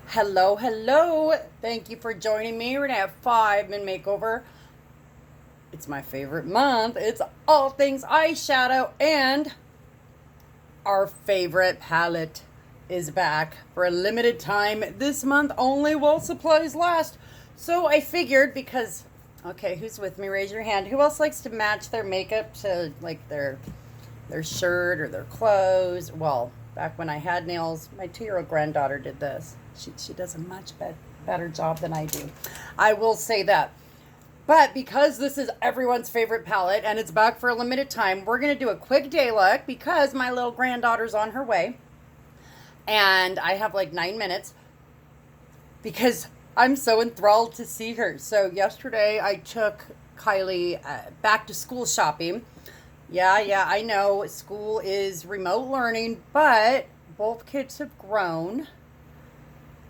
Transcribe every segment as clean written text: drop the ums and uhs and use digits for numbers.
Hello, hello. Thank you for joining me. We're going to have 5-minute makeover. It's my favorite month. It's all things eyeshadow, and our favorite palette is back for a limited time this month only while supplies last. So I figured okay, who's with me? Raise your hand. Who else likes to match their makeup to like their shirt or their clothes? Well, back when I had nails, my 2-year-old granddaughter did this. She does a much better job than I do. I will say that. But because this is everyone's favorite palette and it's back for a limited time, we're going to do a quick day look because my little granddaughter's on her way. And I have like 9 minutes because I'm so enthralled to see her. So yesterday I took Kylie back to school shopping. Yeah, I know school is remote learning, but both kids have grown.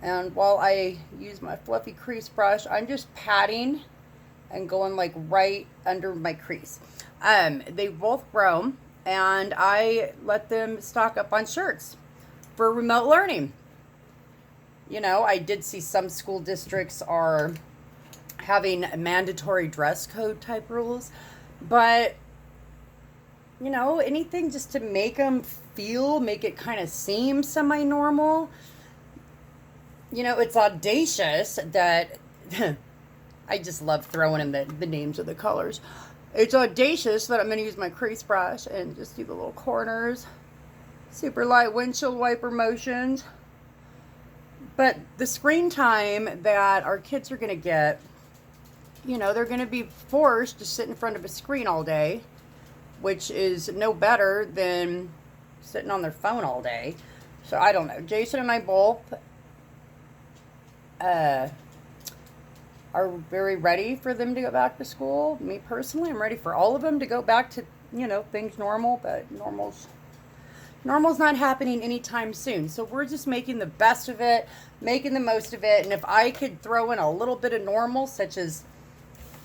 And while I use my fluffy crease brush, I'm just patting and going like right under my crease. They've both grown, and I let them stock up on shirts for remote learning. You know, I did see some school districts are having mandatory dress code type rules, but you know, anything just to make them make it kind of seem semi-normal. You know, it's audacious that I just love throwing in the names of the colors. It's audacious that I'm going to use my crease brush and just do the little corners. Super light windshield wiper motions. But the screen time that our kids are going to get, you know, they're going to be forced to sit in front of a screen all day, which is no better than sitting on their phone all day. So I don't know. Jason and I both are very ready for them to go back to school. Me personally, I'm ready for all of them to go back to, you know, things normal, but normal's not happening anytime soon. So we're just making the best of it, making the most of it. And if I could throw in a little bit of normal, such as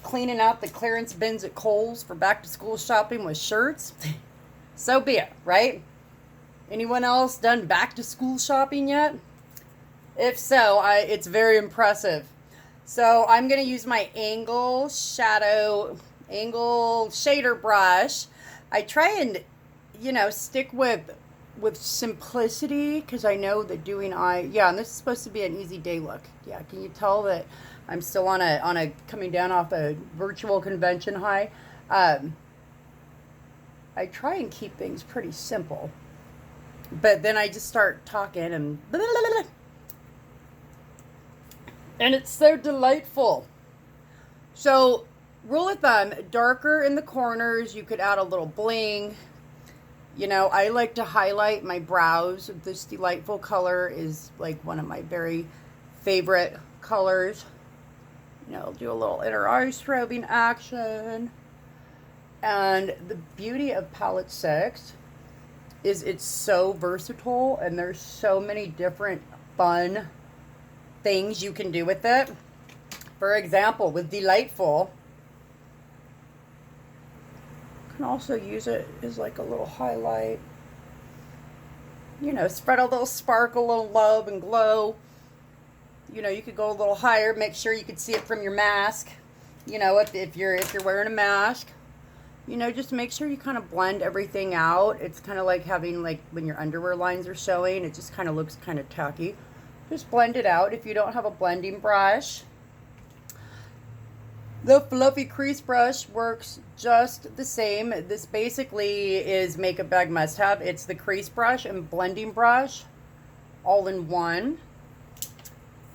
cleaning out the clearance bins at Kohl's for back to school shopping with shirts, so be it, right? Anyone else done back to school shopping yet? If so, it's very impressive. So I'm going to use my angle shader brush. I try and, you know, stick with simplicity because I know that doing and this is supposed to be an easy day look. Yeah, can you tell that I'm still on a coming down off a virtual convention high? I try and keep things pretty simple, but then I just start talking and blah, blah, blah, blah. And it's so delightful. So, rule of thumb, darker in the corners, you could add a little bling. You know, I like to highlight my brows. This delightful color is like one of my very favorite colors. You know, do a little inner eye strobing action. And the beauty of palette 6 is it's so versatile and there's so many different fun things you can do with it. For example, with Delightful, you can also use it as like a little highlight. You know, spread a little sparkle, a little love and glow. You know, you could go a little higher, make sure you could see it from your mask. You know, if you're wearing a mask, you know, just make sure you kind of blend everything out. It's kind of like having like when your underwear lines are showing, it just kind of looks kind of tacky. Just blend it out if you don't have a blending brush. The fluffy crease brush works just the same. This basically is makeup bag must-have. It's the crease brush and blending brush all in one.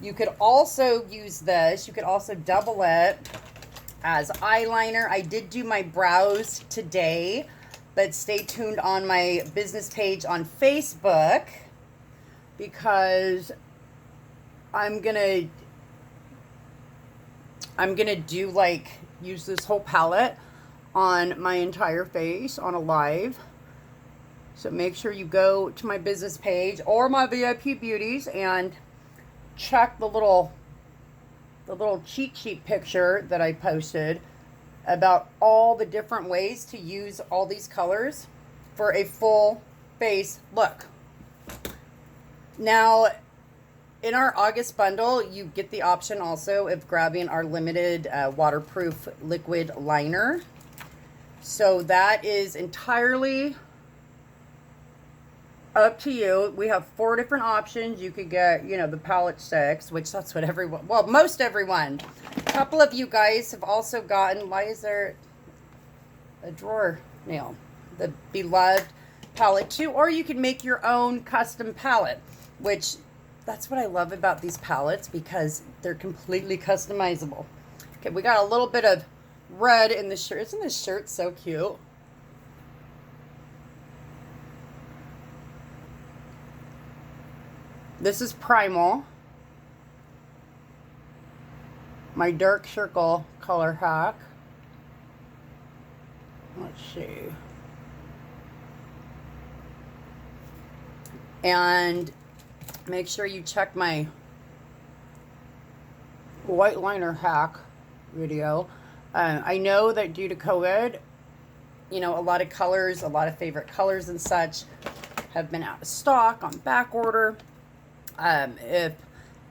You could also use this. You could also double it as eyeliner. I did do my brows today, but stay tuned on my business page on Facebook because I'm gonna do like use this whole palette on my entire face on a live. So make sure you go to my business page or my VIP beauties and check the little cheat sheet picture that I posted about all the different ways to use all these colors for a full face look. Now, in our August bundle, you get the option also of grabbing our limited waterproof liquid liner. So that is entirely up to you. We have 4 different options. You could get, you know, the palette 6, which that's what everyone, well, most everyone. A couple of you guys have also gotten, why is there a drawer nail? The beloved palette 2, or you can make your own custom palette, which that's what I love about these palettes, because they're completely customizable. Okay, we got a little bit of red in the shirt. Isn't this shirt so cute? This is Primal, my dark circle color hack. Let's see. And make sure you check my white liner hack video. I know that due to COVID, you know, a lot of colors, a lot of favorite colors and such have been out of stock on back order. If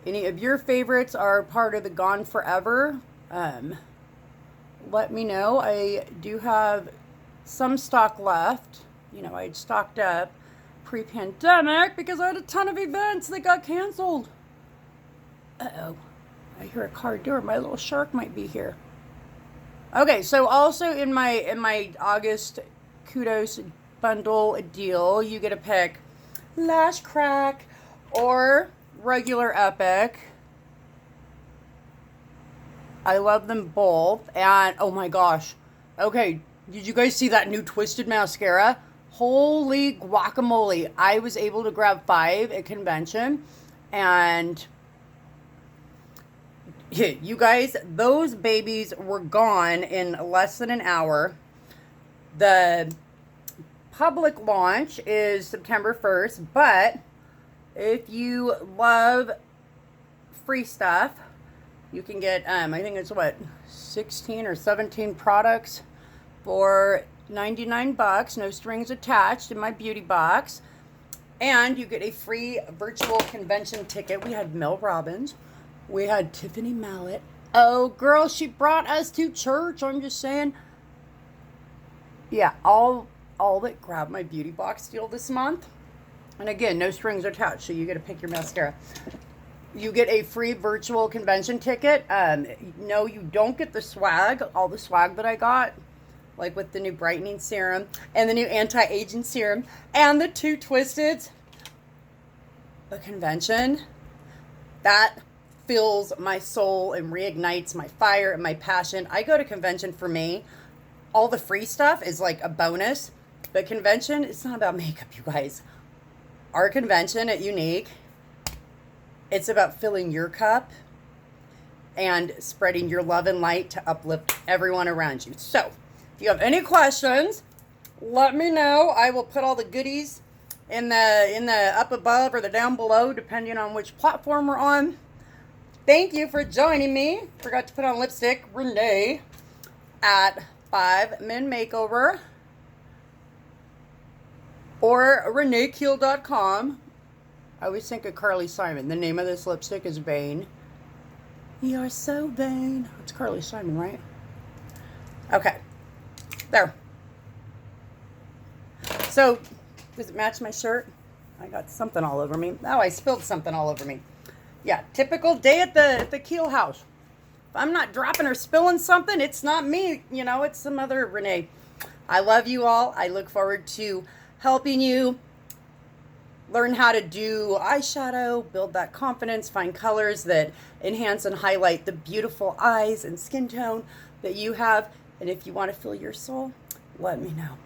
any of your favorites are part of the Gone Forever, let me know. I do have some stock left. You know, I'd stocked up pre-pandemic because I had a ton of events that got canceled. Uh-oh. I hear a car door. My little shark might be here. Okay, so also in my August Kudos bundle deal, you get to pick Lash Crack or regular Epic. I love them both. And oh my gosh. Okay, did you guys see that new Twisted mascara? Holy guacamole. I was able to grab 5 at convention, and you guys, those babies were gone in less than an hour. The public launch is September 1st, but if you love free stuff, you can get, I think it's what, 16 or 17 products for 99 bucks, no strings attached, in my beauty box. And you get a free virtual convention ticket. We had Mel Robbins. We had Tiffany Mallet. Oh, girl, she brought us to church. I'm just saying. Yeah, all that grabbed my beauty box deal this month. And again, no strings attached, so you get to pick your mascara. You get a free virtual convention ticket. No, you don't get the swag, all the swag that I got, like with the new brightening serum and the new anti-aging serum and the 2 Twisteds. The convention, that fills my soul and reignites my fire and my passion. I go to convention for me. All the free stuff is like a bonus, but convention, it's not about makeup, you guys. Our convention at Younique, it's about filling your cup and spreading your love and light to uplift everyone around you. So, if you have any questions, let me know. I will put all the goodies in the up above or the down below, depending on which platform we're on. Thank you for joining me. Forgot to put on lipstick. Renee at 5 Men Makeover or ReneeKeele.com. I always think of Carly Simon. The name of this lipstick is Vain. You're so vain. It's Carly Simon, right? Okay. There. So, does it match my shirt? I got something all over me. Oh, I spilled something all over me. Yeah, typical day at the Keele house. If I'm not dropping or spilling something, it's not me. You know, it's some other Renee. I love you all. I look forward to helping you learn how to do eyeshadow, build that confidence, find colors that enhance and highlight the beautiful eyes and skin tone that you have. And if you want to fill your soul, let me know.